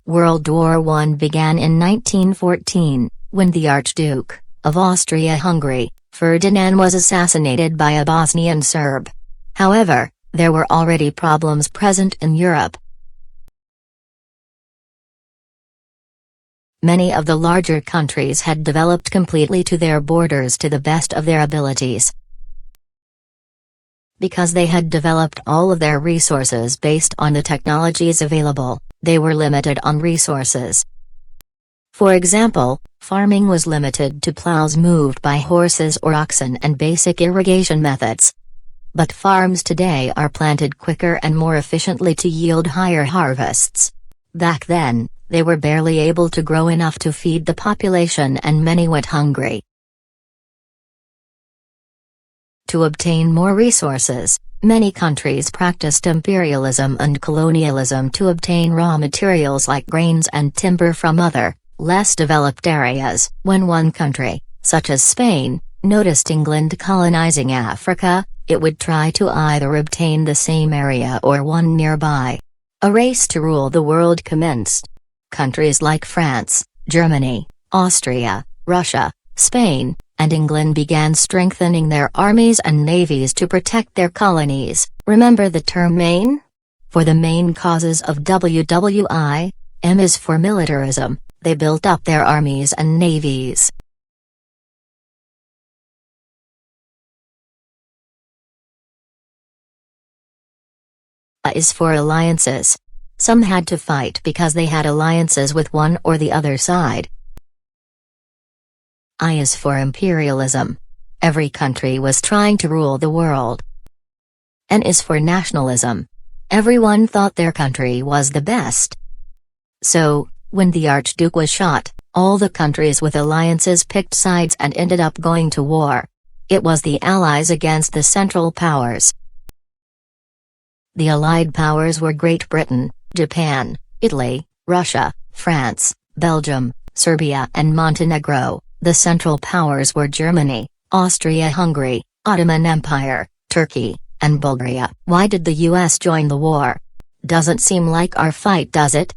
World War I began in 1914, when the Archduke of Austria-Hungary, Ferdinand, was assassinated by a Bosnian Serb. However, there were already problems present in Europe. Many of the larger countries had developed completely to their borders to the best of their abilities. Because they had developed all of their resources based on the technologies available, they were limited on resources. For example, farming was limited to plows moved by horses or oxen and basic irrigation methods. But farms today are planted quicker and more efficiently to yield higher harvests. Back then, they were barely able to grow enough to feed the population, and many went hungry. To obtain more resources, many countries practiced imperialism and colonialism to obtain raw materials like grains and timber from other, less developed areas. When one country, such as Spain, noticed England colonizing Africa, it would try to either obtain the same area or one nearby. A race to rule the world commenced. Countries like France, Germany, Austria, Russia, Spain, and England began strengthening their armies and navies to protect their colonies. Remember the term main? For the main causes of WWI, M is for militarism. They built up their armies and navies. A is for alliances. Some had to fight because they had alliances with one or the other side. I is for imperialism. Every country was trying to rule the world. N is for nationalism. Everyone thought their country was the best. So, when the Archduke was shot, all the countries with alliances picked sides and ended up going to war. It was the Allies against the Central Powers. The Allied powers were Great Britain, Japan, Italy, Russia, France, Belgium, Serbia and Montenegro. The Central Powers were Germany, Austria-Hungary, Ottoman Empire, Turkey, and Bulgaria. Why did the US join the war? Doesn't seem like our fight, does it?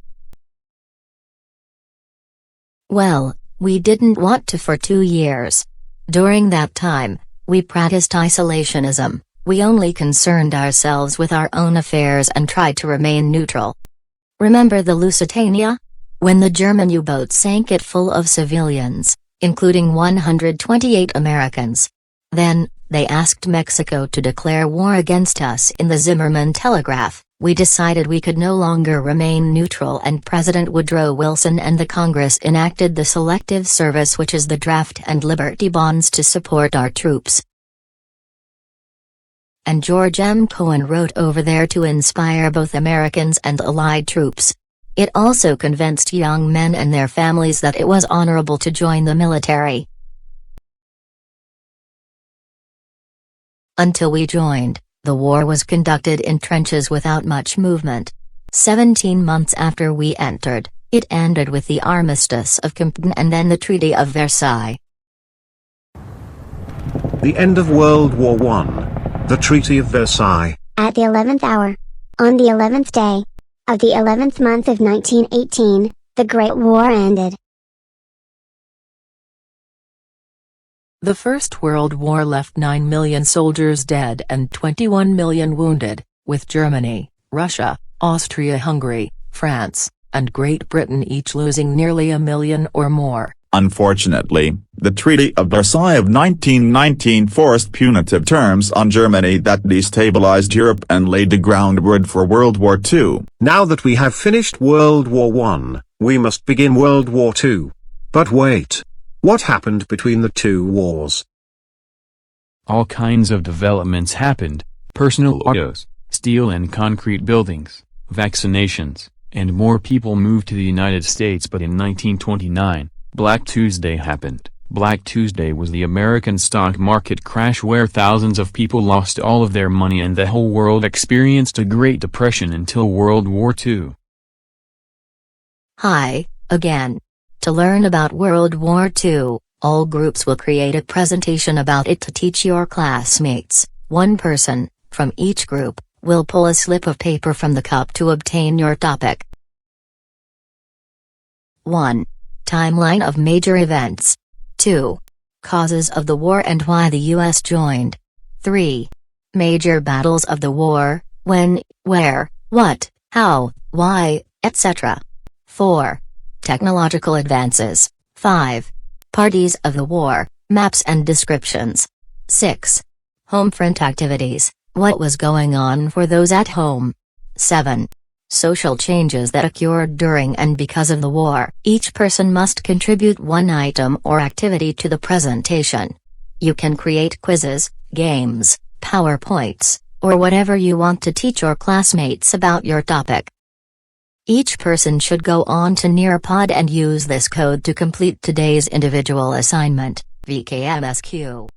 Well, we didn't want to for 2 years. During that time, we practiced isolationism. We only concerned ourselves with our own affairs and tried to remain neutral. Remember the Lusitania? When the German U-boat sank it full of civilians, including 128 Americans. Then, they asked Mexico to declare war against us in the Zimmerman telegraph. We decided we could no longer remain neutral, and President Woodrow Wilson and the Congress enacted the Selective Service, which is the draft and Liberty bonds to support our troops. And George M. Cohen wrote over there to inspire both Americans and Allied troops. It also convinced young men and their families that it was honorable to join the military. Until we joined, the war was conducted in trenches without much movement. 17 months after we entered, it ended with the Armistice of Camden and then the Treaty of Versailles. The end of World War I. The Treaty of Versailles. At the 11th hour, on the 11th day of the 11th month of 1918, the Great War ended. The First World War left 9 million soldiers dead and 21 million wounded, with Germany, Russia, Austria-Hungary, France, and Great Britain each losing nearly 1 million or more. Unfortunately, the Treaty of Versailles of 1919 forced punitive terms on Germany that destabilized Europe and laid the groundwork for World War II. Now that we have finished World War I, we must begin World War II. But wait. What happened between the two wars? All kinds of developments happened: personal autos, steel and concrete buildings, vaccinations, and more people moved to the United States. But in 1929, Black Tuesday happened. Black Tuesday was the American stock market crash where thousands of people lost all of their money and the whole world experienced a Great Depression until World War II. Hi, again. To learn about World War II, all groups will create a presentation about it to teach your classmates. One person, from each group, will pull a slip of paper from the cup to obtain your topic. 1. Timeline of major events. 2. Causes of the war and why the U.S. joined. 3. Major battles of the war, when, where, what, how, why, etc. 4. Technological advances. 5. Parties of the war, maps and descriptions. 6. Homefront activities, what was going on for those at home. 7. Social changes that occurred during and because of the war. Each person must contribute one item or activity to the presentation. You can create quizzes, games, PowerPoints, or whatever you want to teach your classmates about your topic. Each person should go on to Nearpod and use this code to complete today's individual assignment, VKMSQ.